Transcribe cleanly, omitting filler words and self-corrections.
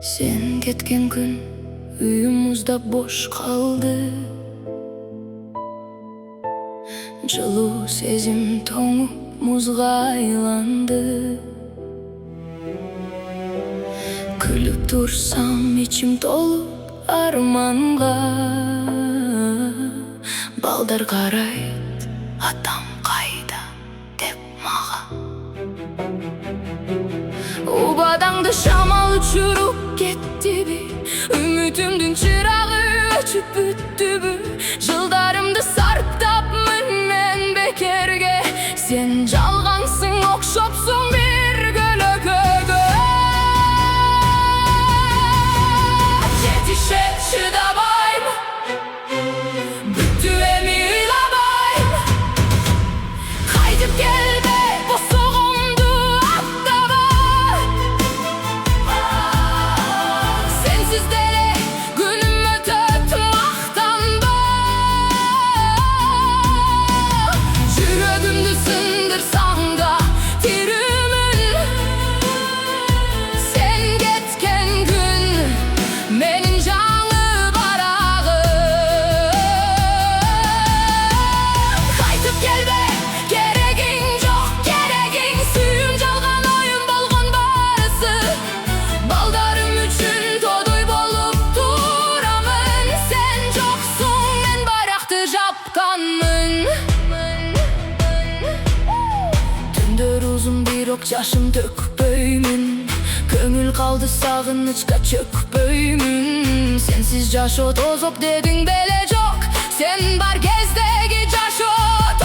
Sen ketken gün uyumuzda boş kaldı. Жылуу сезим тоңуп музга айланды. Күлүп турсам ичим толуп арманга. Балдар карайт, атам кайда деп мага. Убадаңды шамал учуруп кеттиби? Үмүтүмдүн чырагы өчүп бүттүбү? Жылдарымды сарптапмын мен бекерге. Сен жалгансың, окшопсуң бир көлөкөгө. Жетишет чыдабайм, бүттү эми ыйлабайм. Кайтып келбе, босогомду аттаба. Сенсиз деле күнүм өтөт, мактанба. Жүрөгүмдү сындырсаң да тирүүмүн. Сен кеткен күн менин жаңы барагым. Кайтып келбе, керегиң жок, керегиң. Сүйүүм жалган, оюн болгон баарысы. Балдарым үчүн тодой болуп турамын. Сен жоксуң, мен байракты жапканмын. Түндөр узун, бирок жашым төкпөймүн. Көңүл калды сагынычка чөкпөймүн. Сенсиз жашоо тозоп дедиң беле жок. Сен бар кездеги жашоо